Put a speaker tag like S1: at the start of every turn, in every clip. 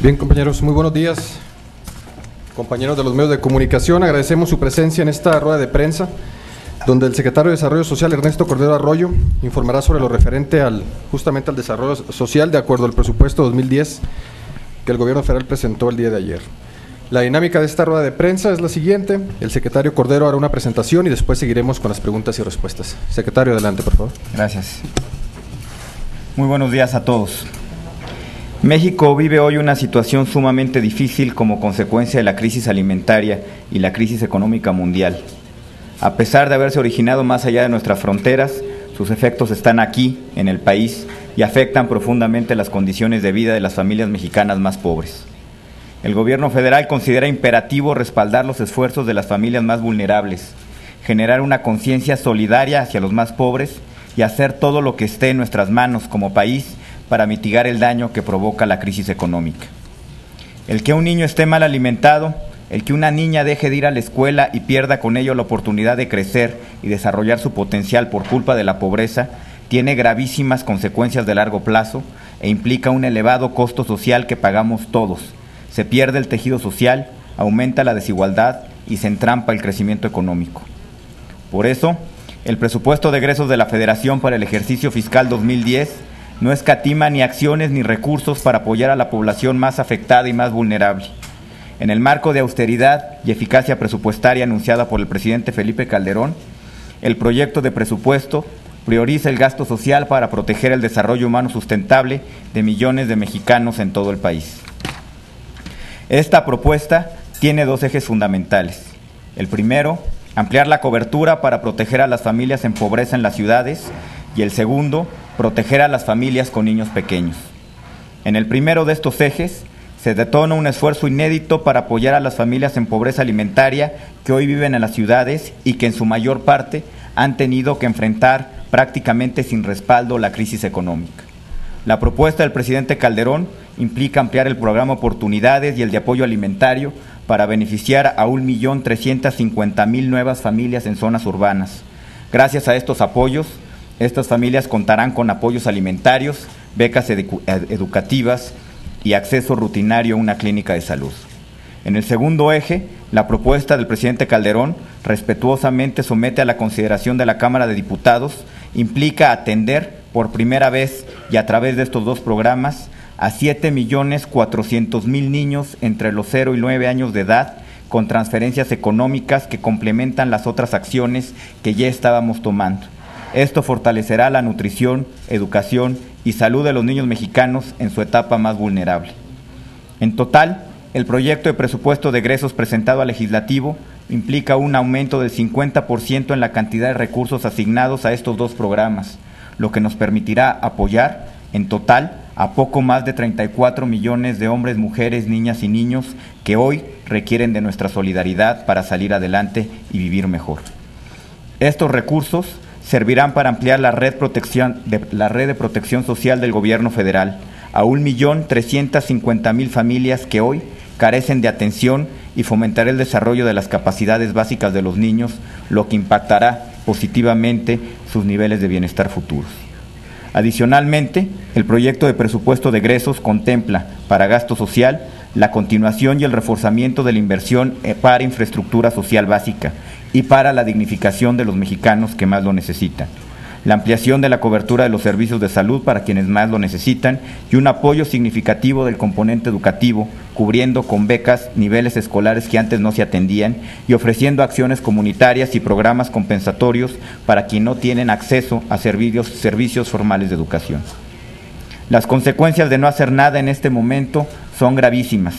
S1: Bien, compañeros, muy buenos días. Compañeros de los medios de comunicación, agradecemos su presencia en esta rueda de prensa, donde el secretario de Desarrollo Social, Ernesto Cordero Arroyo, informará sobre lo referente justamente al desarrollo social de acuerdo al presupuesto 2010 que el Gobierno Federal presentó el día de ayer. La dinámica de esta rueda de prensa es la siguiente: el secretario Cordero hará una presentación y después seguiremos con las preguntas y respuestas. Secretario, adelante, por favor.
S2: Gracias. Muy buenos días a todos. México vive hoy una situación sumamente difícil como consecuencia de la crisis alimentaria y la crisis económica mundial. A pesar de haberse originado más allá de nuestras fronteras, sus efectos están aquí, en el país, y afectan profundamente las condiciones de vida de las familias mexicanas más pobres. El Gobierno federal considera imperativo respaldar los esfuerzos de las familias más vulnerables, generar una conciencia solidaria hacia los más pobres y hacer todo lo que esté en nuestras manos como país para mitigar el daño que provoca la crisis económica. El que un niño esté mal alimentado, el que una niña deje de ir a la escuela y pierda con ello la oportunidad de crecer y desarrollar su potencial por culpa de la pobreza, tiene gravísimas consecuencias de largo plazo e implica un elevado costo social que pagamos todos. Se pierde el tejido social, aumenta la desigualdad y se entrampa el crecimiento económico. Por eso, el presupuesto de egresos de la Federación para el ejercicio fiscal 2010 no escatima ni acciones ni recursos para apoyar a la población más afectada y más vulnerable. En el marco de austeridad y eficacia presupuestaria anunciada por el presidente Felipe Calderón, el proyecto de presupuesto prioriza el gasto social para proteger el desarrollo humano sustentable de millones de mexicanos en todo el país. Esta propuesta tiene dos ejes fundamentales. El primero, ampliar la cobertura para proteger a las familias en pobreza en las ciudades, y el segundo, proteger a las familias con niños pequeños. En el primero de estos ejes, se detona un esfuerzo inédito para apoyar a las familias en pobreza alimentaria que hoy viven en las ciudades y que en su mayor parte han tenido que enfrentar prácticamente sin respaldo la crisis económica. La propuesta del presidente Calderón implica ampliar el programa Oportunidades y el de apoyo alimentario para beneficiar a 1.350.000 nuevas familias en zonas urbanas. Gracias a estos apoyos, estas familias contarán con apoyos alimentarios, becas educativas y acceso rutinario a una clínica de salud. En el segundo eje, la propuesta del presidente Calderón, respetuosamente somete a la consideración de la Cámara de Diputados, implica atender por primera vez y a través de estos dos programas a 7.400.000 niños entre los 0 y 9 años de edad con transferencias económicas que complementan las otras acciones que ya estábamos tomando. Esto fortalecerá la nutrición, educación y salud de los niños mexicanos en su etapa más vulnerable. En total, el proyecto de presupuesto de egresos presentado al Legislativo implica un aumento del 50% en la cantidad de recursos asignados a estos dos programas, lo que nos permitirá apoyar, en total, a poco más de 34 millones de hombres, mujeres, niñas y niños que hoy requieren de nuestra solidaridad para salir adelante y vivir mejor. Estos recursos servirán para ampliar la red de protección social del Gobierno federal a 1.350.000 familias que hoy carecen de atención y fomentará el desarrollo de las capacidades básicas de los niños, lo que impactará positivamente sus niveles de bienestar futuros. Adicionalmente, el proyecto de presupuesto de egresos contempla, para gasto social, la continuación y el reforzamiento de la inversión para infraestructura social básica y para la dignificación de los mexicanos que más lo necesitan, la ampliación de la cobertura de los servicios de salud para quienes más lo necesitan y un apoyo significativo del componente educativo, cubriendo con becas niveles escolares que antes no se atendían y ofreciendo acciones comunitarias y programas compensatorios para quienes no tienen acceso a servicios formales de educación. Las consecuencias de no hacer nada en este momento son gravísimas.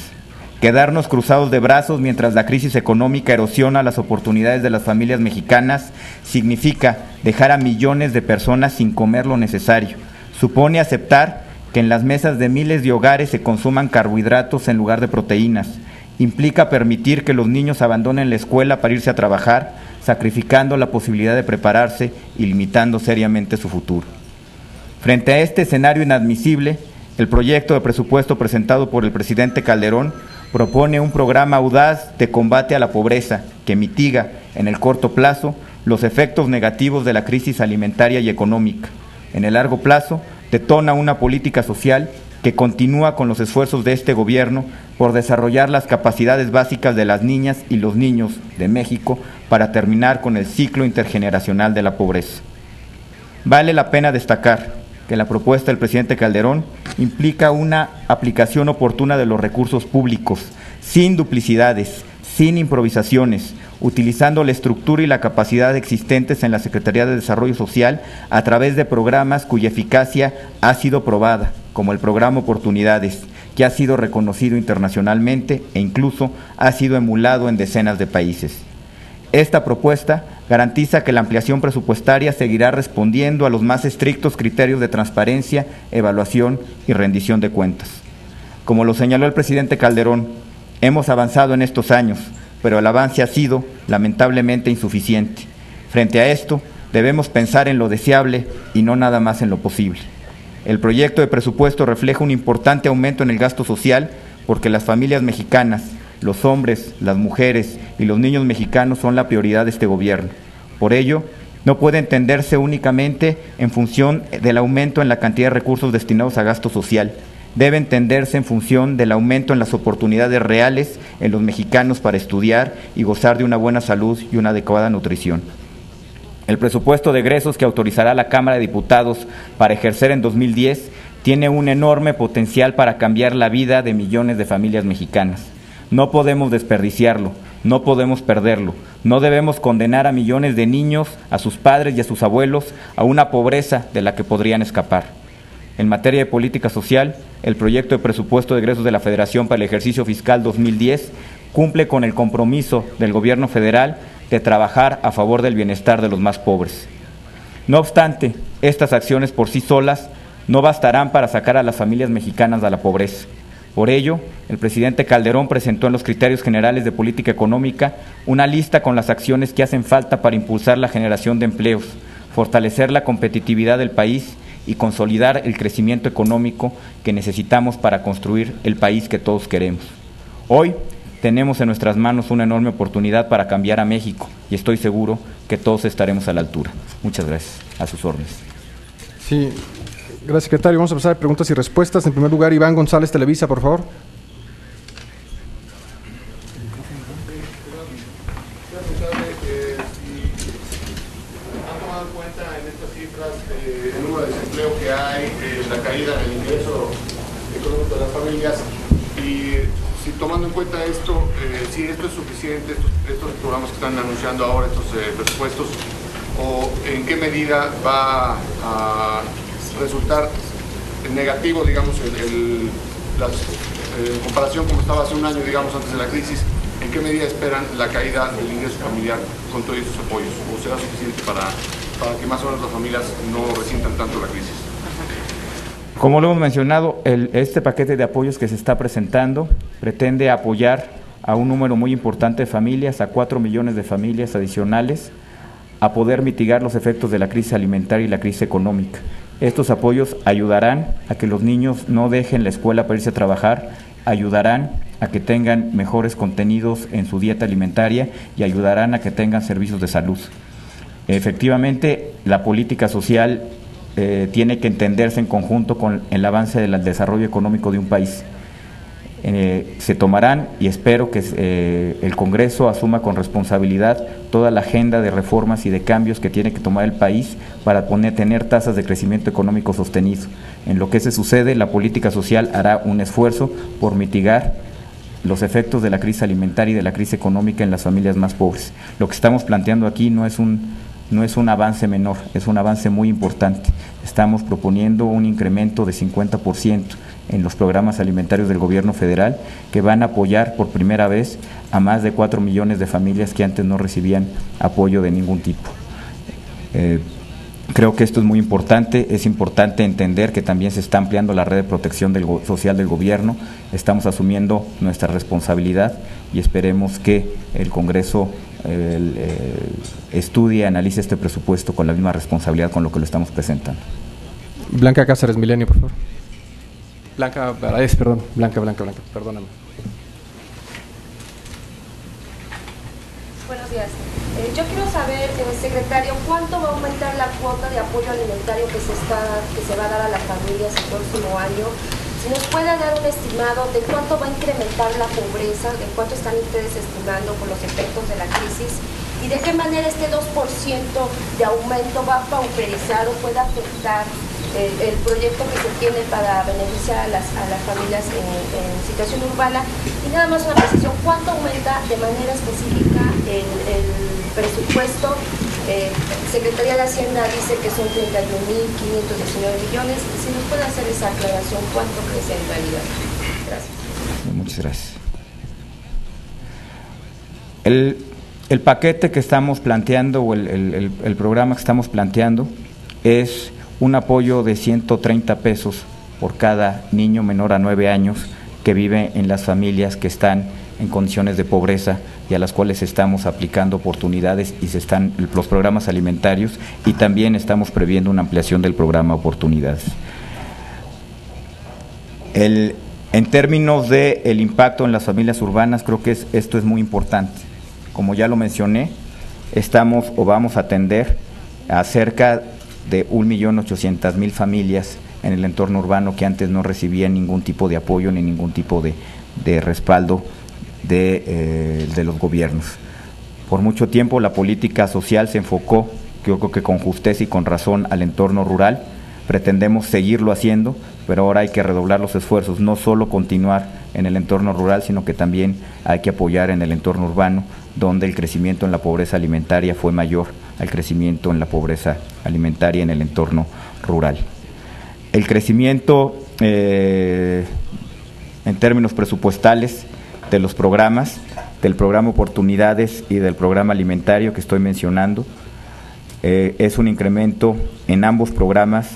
S2: Quedarnos cruzados de brazos mientras la crisis económica erosiona las oportunidades de las familias mexicanas significa dejar a millones de personas sin comer lo necesario. Supone aceptar que en las mesas de miles de hogares se consuman carbohidratos en lugar de proteínas. Implica permitir que los niños abandonen la escuela para irse a trabajar, sacrificando la posibilidad de prepararse y limitando seriamente su futuro. Frente a este escenario inadmisible, el proyecto de presupuesto presentado por el presidente Calderón propone un programa audaz de combate a la pobreza que mitiga, en el corto plazo, los efectos negativos de la crisis alimentaria y económica. En el largo plazo, detona una política social que continúa con los esfuerzos de este gobierno por desarrollar las capacidades básicas de las niñas y los niños de México para terminar con el ciclo intergeneracional de la pobreza. Vale la pena destacar que la propuesta del presidente Calderón implica una aplicación oportuna de los recursos públicos, sin duplicidades, sin improvisaciones, utilizando la estructura y la capacidad existentes en la Secretaría de Desarrollo Social a través de programas cuya eficacia ha sido probada, como el programa Oportunidades, que ha sido reconocido internacionalmente e incluso ha sido emulado en decenas de países. Esta propuesta garantiza que la ampliación presupuestaria seguirá respondiendo a los más estrictos criterios de transparencia, evaluación y rendición de cuentas. Como lo señaló el presidente Calderón, hemos avanzado en estos años, pero el avance ha sido, lamentablemente, insuficiente. Frente a esto, debemos pensar en lo deseable y no nada más en lo posible. El proyecto de presupuesto refleja un importante aumento en el gasto social porque las familias mexicanas, los hombres, las mujeres y los niños mexicanos son la prioridad de este gobierno. Por ello, no puede entenderse únicamente en función del aumento en la cantidad de recursos destinados a gasto social. Debe entenderse en función del aumento en las oportunidades reales en los mexicanos para estudiar y gozar de una buena salud y una adecuada nutrición. El presupuesto de egresos que autorizará la Cámara de Diputados para ejercer en 2010 tiene un enorme potencial para cambiar la vida de millones de familias mexicanas. No podemos desperdiciarlo, no podemos perderlo, no debemos condenar a millones de niños, a sus padres y a sus abuelos a una pobreza de la que podrían escapar. En materia de política social, el proyecto de presupuesto de egresos de la Federación para el ejercicio fiscal 2010 cumple con el compromiso del Gobierno federal de trabajar a favor del bienestar de los más pobres. No obstante, estas acciones por sí solas no bastarán para sacar a las familias mexicanas de la pobreza. Por ello, el presidente Calderón presentó en los criterios generales de política económica una lista con las acciones que hacen falta para impulsar la generación de empleos, fortalecer la competitividad del país y consolidar el crecimiento económico que necesitamos para construir el país que todos queremos. Hoy tenemos en nuestras manos una enorme oportunidad para cambiar a México y estoy seguro que todos estaremos a la altura. Muchas gracias. A sus órdenes.
S1: Sí. Gracias, secretario. Vamos a pasar a preguntas y respuestas. En primer lugar, Iván González, Televisa, por favor.
S3: ¿Han tomado en cuenta en estas cifras el número de desempleo que hay, la caída en el ingreso económico de las familias? Y si tomando en cuenta esto, si esto es suficiente, estos programas que están anunciando ahora, estos presupuestos, o en qué medida va a resultar negativo, digamos, en comparación como estaba hace un año, digamos, antes de la crisis. ¿En qué medida esperan la caída del ingreso familiar con todos estos apoyos? ¿O será suficiente para que más o menos las familias no resientan tanto la crisis?
S2: Como lo hemos mencionado, este paquete de apoyos que se está presentando pretende apoyar a un número muy importante de familias, a 4 millones de familias adicionales, a poder mitigar los efectos de la crisis alimentaria y la crisis económica. Estos apoyos ayudarán a que los niños no dejen la escuela para irse a trabajar, ayudarán a que tengan mejores contenidos en su dieta alimentaria y ayudarán a que tengan servicios de salud. Efectivamente, la política social tiene que entenderse en conjunto con el avance del desarrollo económico de un país. Se tomarán, y espero que el Congreso asuma con responsabilidad toda la agenda de reformas y de cambios que tiene que tomar el país para tener tasas de crecimiento económico sostenido. En lo que se sucede, la política social hará un esfuerzo por mitigar los efectos de la crisis alimentaria y de la crisis económica en las familias más pobres. Lo que estamos planteando aquí no es un avance menor, es un avance muy importante. Estamos proponiendo un incremento de 50% en los programas alimentarios del gobierno federal que van a apoyar por primera vez a más de 4 millones de familias que antes no recibían apoyo de ningún tipo. Creo que esto es muy importante, es importante entender que también se está ampliando la red de protección social del gobierno, estamos asumiendo nuestra responsabilidad y esperemos que el Congreso estudie, analice este presupuesto con la misma responsabilidad con lo que lo estamos presentando.
S1: Blanca Cáceres, Milenio, por favor. Blanca, perdóname.
S4: Buenos días. Yo quiero saber, secretario, ¿cuánto va a aumentar la cuota de apoyo alimentario que se va a dar a las familias el próximo año? Si nos puede dar un estimado de cuánto va a incrementar la pobreza, de cuánto están ustedes estimando por los efectos de la crisis, y de qué manera este 2% de aumento va a pauperizar o puede afectar el proyecto que se tiene para beneficiar a las familias en situación urbana. Y nada más una precisión, ¿cuánto aumenta de manera específica el presupuesto? Secretaría de Hacienda dice que son 31.519 millones. Si nos puede hacer esa aclaración, ¿cuánto crece en realidad? Gracias.
S2: Muchas gracias. El paquete que estamos planteando o el programa que estamos planteando es un apoyo de 130 pesos por cada niño menor a 9 años que vive en las familias que están en condiciones de pobreza y a las cuales estamos aplicando oportunidades y se están los programas alimentarios, y también estamos previendo una ampliación del programa Oportunidades. En términos del impacto en las familias urbanas, creo que esto es muy importante. Como ya lo mencioné, estamos o vamos a atender a cerca de 1.800.000 familias en el entorno urbano que antes no recibían ningún tipo de apoyo ni ningún tipo de respaldo de los gobiernos. Por mucho tiempo la política social se enfocó, yo creo que con justeza y con razón, al entorno rural. Pretendemos seguirlo haciendo, pero ahora hay que redoblar los esfuerzos, no solo continuar en el entorno rural, sino que también hay que apoyar en el entorno urbano, donde el crecimiento en la pobreza alimentaria fue mayor al crecimiento en la pobreza alimentaria en el entorno rural. El crecimiento en términos presupuestales de los programas, del programa Oportunidades y del programa alimentario que estoy mencionando, es un incremento en ambos programas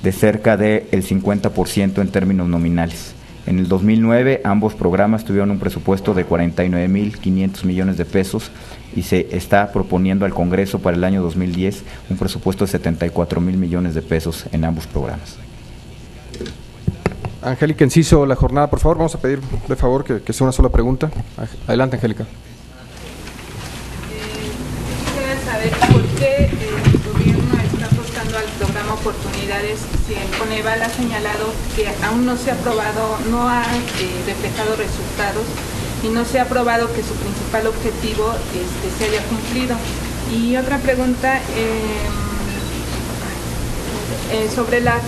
S2: de cerca del 50% en términos nominales. En el 2009 ambos programas tuvieron un presupuesto de 49.500 millones de pesos y se está proponiendo al Congreso para el año 2010 un presupuesto de 74.000 millones de pesos en ambos programas.
S1: Angélica Enciso, La Jornada, por favor, vamos a pedir de favor que sea una sola pregunta. Adelante, Angélica.
S5: Quisiera saber por qué el gobierno está apostando al programa Oportunidades si el Coneval ha señalado que aún no se ha aprobado, no ha reflejado resultados y no se ha probado que su principal objetivo se haya cumplido. Y otra pregunta sobre la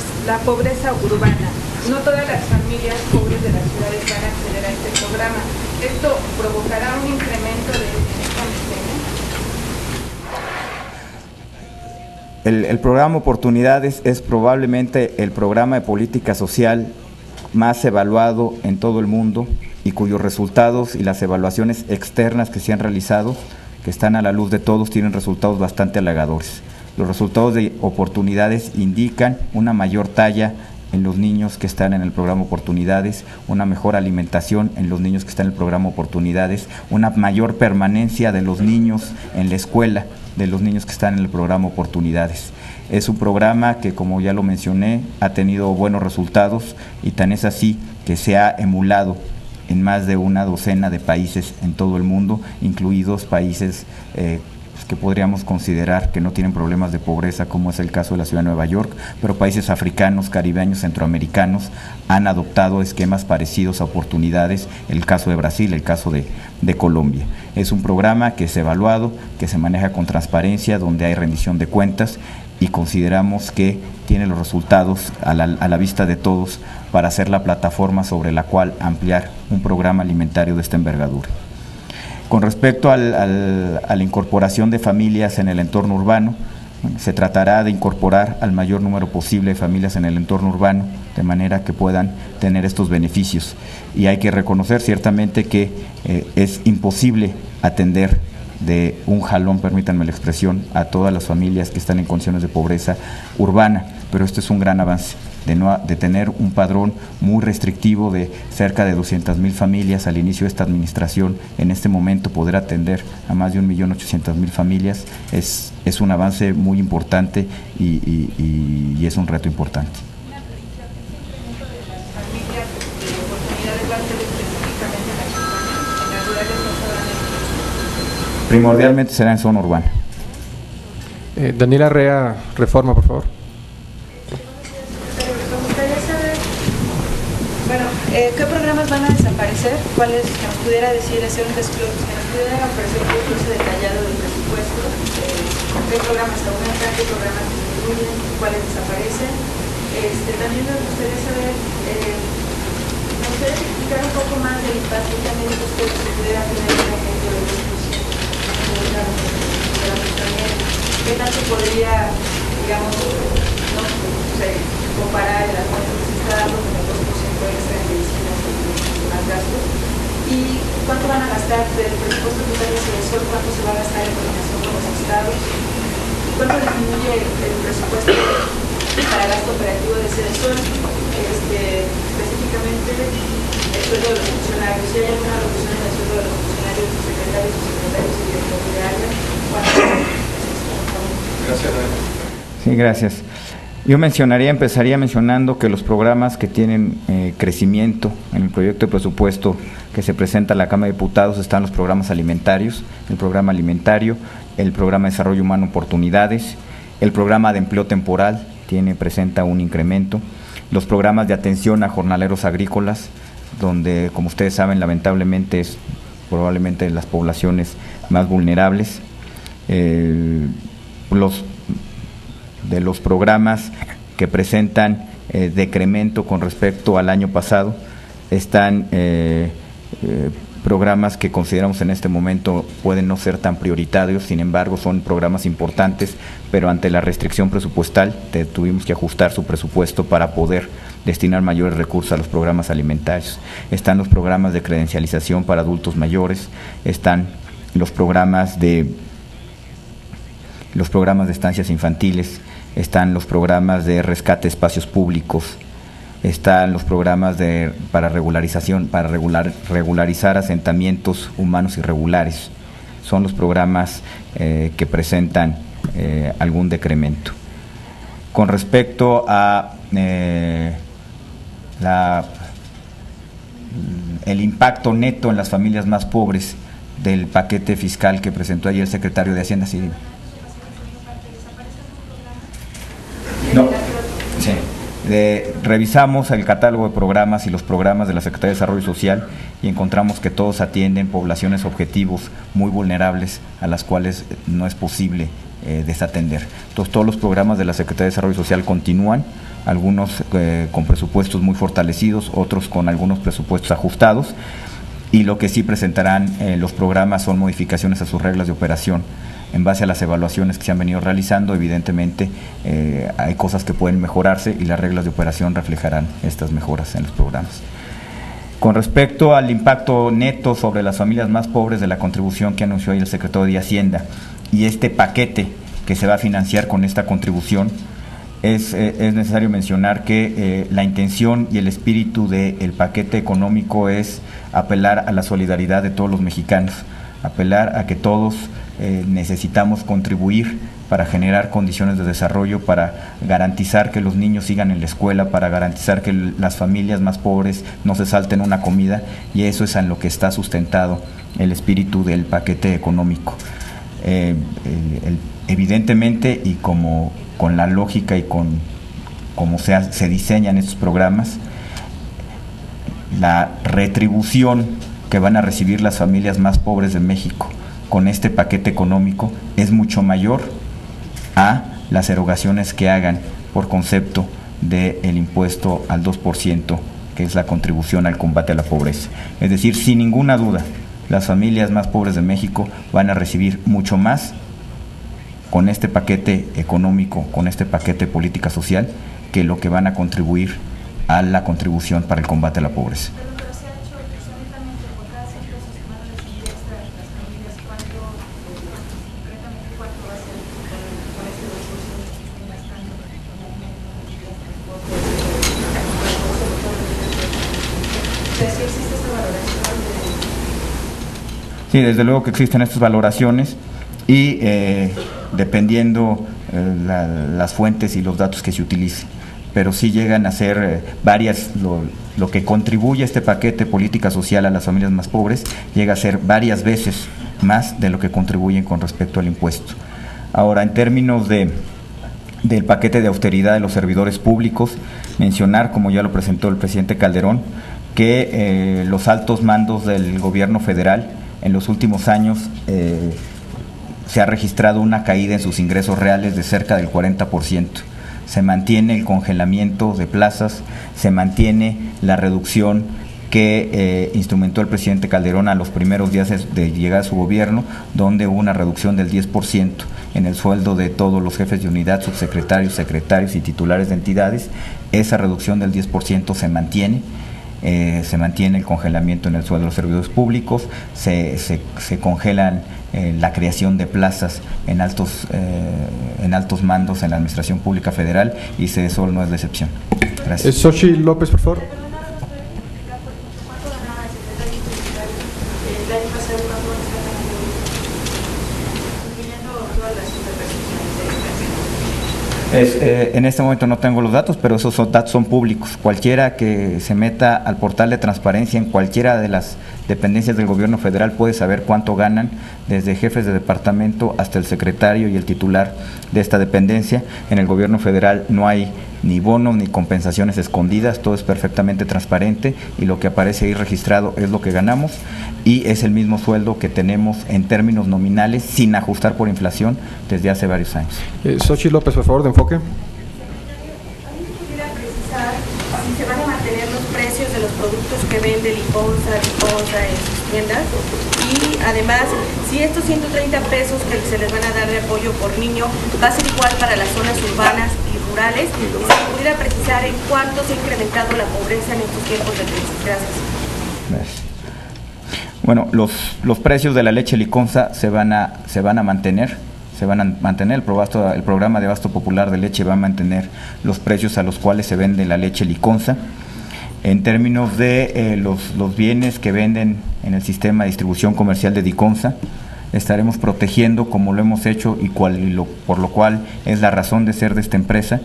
S5: pobreza urbana. No todas las familias pobres de las ciudades van a acceder a este programa. ¿Esto provocará un incremento de esta miseria?
S2: El programa Oportunidades es probablemente el programa de política social más evaluado en todo el mundo y cuyos resultados y las evaluaciones externas que se han realizado, que están a la luz de todos, tienen resultados bastante halagadores. Los resultados de Oportunidades indican una mayor talla en los niños que están en el programa Oportunidades, una mejor alimentación en los niños que están en el programa Oportunidades, una mayor permanencia de los niños en la escuela, de los niños que están en el programa Oportunidades. Es un programa que, como ya lo mencioné, ha tenido buenos resultados y tan es así que se ha emulado en más de una docena de países en todo el mundo, incluidos países que podríamos considerar que no tienen problemas de pobreza, como es el caso de la ciudad de Nueva York, pero países africanos, caribeños, centroamericanos han adoptado esquemas parecidos a Oportunidades, el caso de Brasil, el caso de Colombia. Es un programa que es evaluado, que se maneja con transparencia, donde hay rendición de cuentas y consideramos que tiene los resultados a la vista de todos para ser la plataforma sobre la cual ampliar un programa alimentario de esta envergadura. Con respecto a la incorporación de familias en el entorno urbano, se tratará de incorporar al mayor número posible de familias en el entorno urbano, de manera que puedan tener estos beneficios. Y hay que reconocer ciertamente que es imposible atender de un jalón, permítanme la expresión, a todas las familias que están en condiciones de pobreza urbana, pero esto es un gran avance. De tener un padrón muy restrictivo de cerca de 200.000 familias al inicio de esta administración, en este momento poder atender a más de 1.800.000 familias es un avance muy importante y es un reto importante. Primordialmente será en zona urbana.
S1: Daniela Rea, Reforma, por favor.
S4: Bueno,
S6: ¿Qué programas van a desaparecer? ¿Cuáles que nos pudiera decir, hacer un desglose, que nos pudiera ofrecer un desglose detallado del presupuesto? ¿Qué programas aumentan, qué programas disminuyen, cuáles desaparecen? También me gustaría saber, me gustaría explicar un poco más del impacto que han dicho ustedes que pudiera tener un aumento del 2%. También, ¿qué tanto podría, digamos, no sé, comparar el aumento que se está dando con el 2% extra en medicinas y más gastos? ¿Y cuánto van a gastar del presupuesto total de CEDESOL? ¿Cuánto se va a gastar en coordinación con los estados? ¿Cuánto disminuye el presupuesto para gasto operativo de CEDESOL? Específicamente el sueldo de los funcionarios. Si hay alguna reducción en el sueldo de los funcionarios, los secretarios y secretarios y directores de área.
S3: Gracias, Noel.
S2: Sí, gracias. Yo empezaría mencionando que los programas que tienen crecimiento en el proyecto de presupuesto que se presenta a la Cámara de Diputados están los programas alimentarios, el programa alimentario, el programa de desarrollo humano oportunidades, el programa de empleo temporal presenta un incremento, los programas de atención a jornaleros agrícolas, donde, como ustedes saben, lamentablemente es probablemente las poblaciones más vulnerables, de los programas que presentan decremento con respecto al año pasado, están programas que consideramos en este momento pueden no ser tan prioritarios, sin embargo son programas importantes, pero ante la restricción presupuestal tuvimos que ajustar su presupuesto para poder destinar mayores recursos a los programas alimentarios. Están los programas de credencialización para adultos mayores, están los programas de estancias infantiles, están los programas de rescate de espacios públicos, están los programas para regularizar asentamientos humanos irregulares. Son los programas que presentan algún decremento. Con respecto a el impacto neto en las familias más pobres del paquete fiscal que presentó ayer el secretario de Hacienda, sí. No, sí. Revisamos el catálogo de programas y los programas de la Secretaría de Desarrollo Social y encontramos que todos atienden poblaciones objetivos muy vulnerables a las cuales no es posible desatender. Entonces, todos los programas de la Secretaría de Desarrollo Social continúan, algunos con presupuestos muy fortalecidos, otros con algunos presupuestos ajustados, y lo que sí presentarán los programas son modificaciones a sus reglas de operación. En base a las evaluaciones que se han venido realizando, evidentemente hay cosas que pueden mejorarse y las reglas de operación reflejarán estas mejoras en los programas. Con respecto al impacto neto sobre las familias más pobres de la contribución que anunció hoy el secretario de Hacienda y este paquete que se va a financiar con esta contribución, es necesario mencionar que la intención y el espíritu del paquete económico es apelar a la solidaridad de todos los mexicanos, apelar a que todos necesitamos contribuir para generar condiciones de desarrollo, para garantizar que los niños sigan en la escuela, para garantizar que las familias más pobres no se salten una comida, y eso es en lo que está sustentado el espíritu del paquete económico. Evidentemente, y como con la lógica y con cómo se diseñan estos programas, la retribución que van a recibir las familias más pobres de México con este paquete económico es mucho mayor a las erogaciones que hagan por concepto del impuesto al 2%, que es la contribución al combate a la pobreza. Es decir, sin ninguna duda, las familias más pobres de México van a recibir mucho más con este paquete económico, con este paquete de política social, que lo que van a contribuir a la contribución para el combate a la pobreza. Sí, desde luego que existen estas valoraciones y dependiendo las fuentes y los datos que se utilicen, pero sí llegan a ser varias, lo que contribuye a este paquete de política social a las familias más pobres llega a ser varias veces más de lo que contribuyen con respecto al impuesto. Ahora, en términos del paquete de austeridad de los servidores públicos, mencionar, como ya lo presentó el presidente Calderón, que los altos mandos del gobierno federal en los últimos años se ha registrado una caída en sus ingresos reales de cerca del 40%. Se mantiene el congelamiento de plazas, se mantiene la reducción que instrumentó el presidente Calderón a los primeros días de llegar a su gobierno, donde hubo una reducción del 10% en el sueldo de todos los jefes de unidad, subsecretarios, secretarios y titulares de entidades. Esa reducción del 10% se mantiene el congelamiento en el sueldo de los servidores públicos, se congelan la creación de plazas en altos mandos en la Administración Pública Federal, y eso no es la excepción. Gracias.
S1: Xochitl López, por favor.
S2: En este momento no tengo los datos, pero esos datos son públicos. Cualquiera que se meta al portal de transparencia en cualquiera de las dependencias del gobierno federal puede saber cuánto ganan, desde jefes de departamento hasta el secretario y el titular de esta dependencia. En el gobierno federal no hay ni bonos ni compensaciones escondidas, todo es perfectamente transparente, y lo que aparece ahí registrado es lo que ganamos, y es el mismo sueldo que tenemos en términos nominales, sin ajustar por inflación, desde hace varios años.
S1: Xochitl López, por favor, de enfoque.
S6: ¿Pudiera precisar si se van a mantener los precios de los productos que vende Liconza en sus tiendas? Y además, si estos 130 pesos que se les van a dar de apoyo por niño va a ser igual para las zonas urbanas y rurales, si pudiera precisar en cuánto se ha incrementado la pobreza en estos tiempos de crisis. Gracias.
S2: Bueno, los precios de la leche Liconza se van a mantener. El programa de abasto popular de leche va a mantener los precios a los cuales se vende la leche Liconza. En términos de los bienes que venden en el sistema de distribución comercial de Liconza, estaremos protegiendo, como lo hemos hecho por lo cual es la razón de ser de esta empresa,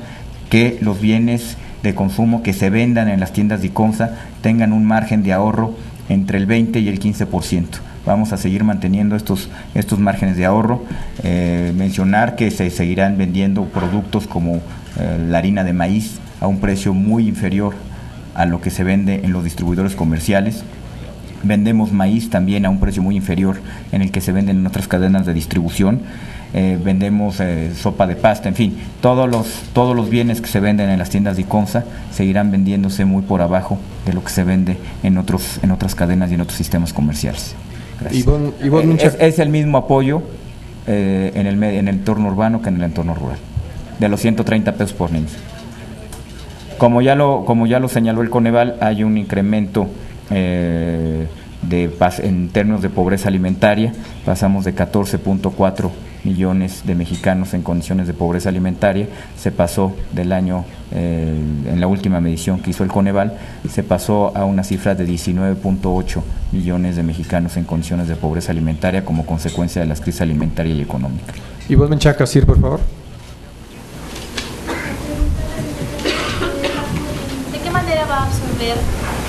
S2: que los bienes de consumo que se vendan en las tiendas Liconza tengan un margen de ahorro entre el 20 y el 15%. Vamos a seguir manteniendo estos márgenes de ahorro. Mencionar que se seguirán vendiendo productos como la harina de maíz a un precio muy inferior a lo que se vende en los distribuidores comerciales. Vendemos maíz también a un precio muy inferior en el que se venden en otras cadenas de distribución. Vendemos sopa de pasta, en fin, todos los bienes que se venden en las tiendas Liconza seguirán vendiéndose muy por abajo de lo que se vende en otras cadenas y en otros sistemas comerciales. Es el mismo apoyo en el entorno urbano que en el entorno rural, de los 130 pesos por niño. Como ya lo señaló el Coneval, hay un incremento en términos de pobreza alimentaria. Pasamos de 14.4 millones de mexicanos en condiciones de pobreza alimentaria. Se pasó del año, en la última medición que hizo el Coneval, se pasó a una cifra de 19.8 millones de mexicanos en condiciones de pobreza alimentaria como consecuencia de la crisis alimentaria y económica.
S1: Ivonne Menchaca, Sir, por favor.
S7: ¿De qué manera va a absorber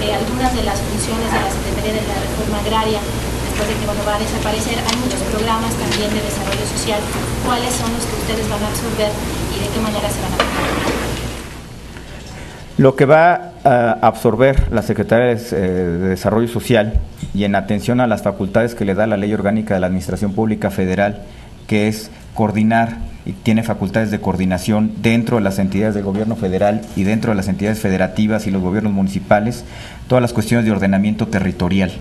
S7: algunas de las funciones de la Secretaría de la Reforma Agraria después de que va a desaparecer? Hay muchos programas también de desarrollo social. ¿Cuáles son los que ustedes van a absorber y de qué manera se van a absorber?
S2: Lo que va a absorber la Secretaría de Desarrollo Social, y en atención a las facultades que le da la Ley Orgánica de la Administración Pública Federal, que es coordinar y tiene facultades de coordinación dentro de las entidades del gobierno federal y dentro de las entidades federativas y los gobiernos municipales, todas las cuestiones de ordenamiento territorial.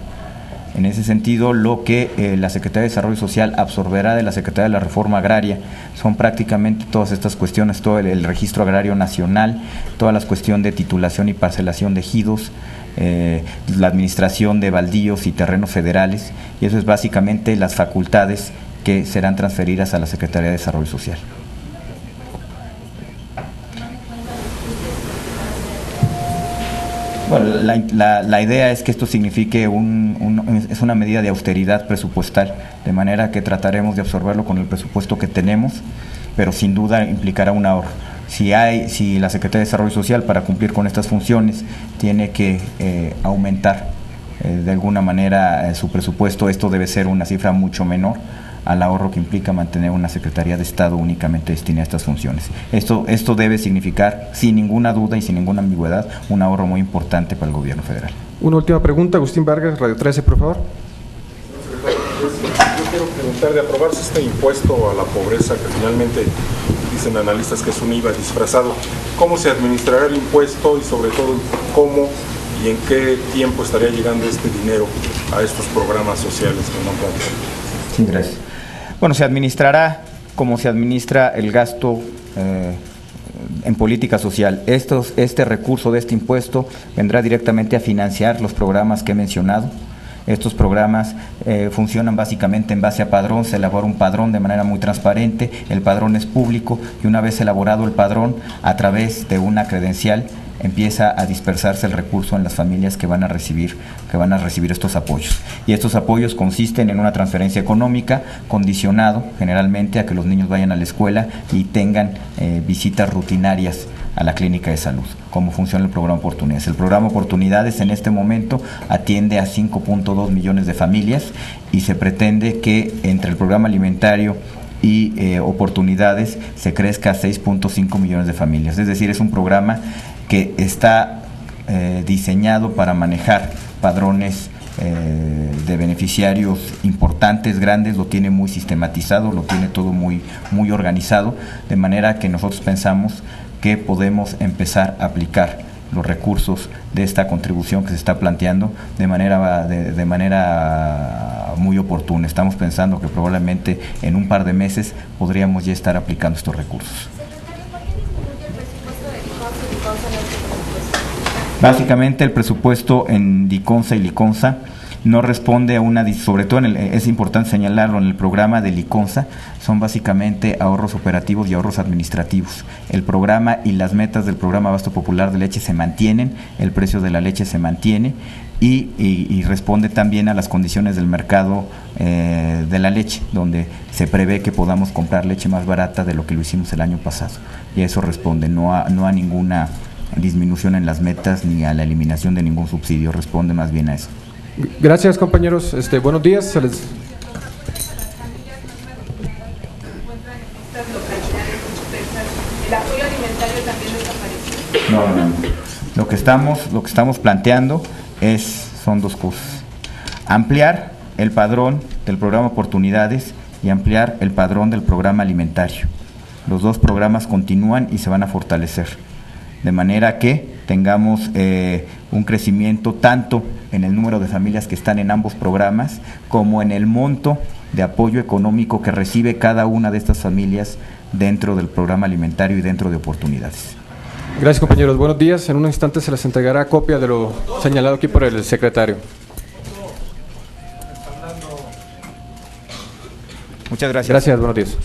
S2: En ese sentido, lo que la Secretaría de Desarrollo Social absorberá de la Secretaría de la Reforma Agraria son prácticamente todas estas cuestiones, todo el registro agrario nacional, todas las cuestiones de titulación y parcelación de ejidos, la administración de baldíos y terrenos federales, y eso es básicamente las facultades que serán transferidas a la Secretaría de Desarrollo Social. Bueno, la idea es que esto signifique es una medida de austeridad presupuestal, de manera que trataremos de absorberlo con el presupuesto que tenemos, pero sin duda implicará un ahorro. Si la Secretaría de Desarrollo Social, para cumplir con estas funciones, tiene que aumentar de alguna manera su presupuesto, esto debe ser una cifra mucho menor al ahorro que implica mantener una Secretaría de Estado únicamente destinada a estas funciones. Esto debe significar, sin ninguna duda y sin ninguna ambigüedad, un ahorro muy importante para el gobierno federal.
S1: Una última pregunta, Agustín Vargas, Radio 13, por favor.
S8: Yo quiero preguntar, de aprobarse este impuesto a la pobreza, que finalmente dicen analistas que es un IVA disfrazado, ¿cómo se administrará el impuesto y sobre todo cómo y en qué tiempo estaría llegando este dinero a estos programas sociales que no plantean?
S2: Sí, gracias. Bueno, se administrará como se administra el gasto en política social. Este recurso de este impuesto vendrá directamente a financiar los programas que he mencionado. Estos programas funcionan básicamente en base a padrón, se elabora un padrón de manera muy transparente, el padrón es público y una vez elaborado el padrón, a través de una credencial, empieza a dispersarse el recurso en las familias que van a recibir estos apoyos. Y estos apoyos consisten en una transferencia económica condicionado generalmente a que los niños vayan a la escuela y tengan visitas rutinarias a la clínica de salud. ¿Cómo funciona el programa Oportunidades? El programa Oportunidades en este momento atiende a 5.2 millones de familias y se pretende que entre el programa alimentario y Oportunidades se crezca a 6.5 millones de familias. Es decir, es un programa que está diseñado para manejar padrones de beneficiarios importantes, grandes, lo tiene muy sistematizado, lo tiene todo muy organizado, de manera que nosotros pensamos que podemos empezar a aplicar los recursos de esta contribución que se está planteando de manera muy oportuna. Estamos pensando que probablemente en un par de meses podríamos ya estar aplicando estos recursos. Básicamente el presupuesto en Liconza y Liconza no responde a una, sobre todo es importante señalarlo, en el programa de Liconza son básicamente ahorros operativos y ahorros administrativos. El programa y las metas del programa Abasto Popular de Leche se mantienen, el precio de la leche se mantiene y responde también a las condiciones del mercado de la leche, donde se prevé que podamos comprar leche más barata de lo que lo hicimos el año pasado. Y eso responde, no a ninguna disminución en las metas ni a la eliminación de ningún subsidio, responde más bien a eso.
S1: Gracias, compañeros. Buenos días.
S5: El apoyo alimentario también desapareció.
S2: No. Lo que estamos planteando son dos cosas: ampliar el padrón del programa Oportunidades y ampliar el padrón del programa alimentario. Los dos programas continúan y se van a fortalecer, de manera que tengamos un crecimiento tanto en el número de familias que están en ambos programas como en el monto de apoyo económico que recibe cada una de estas familias dentro del programa alimentario y dentro de Oportunidades.
S1: Gracias, compañeros. Buenos días. En un instante se les entregará copia de lo señalado aquí por el secretario.
S2: Muchas gracias.
S1: Gracias, buenos días.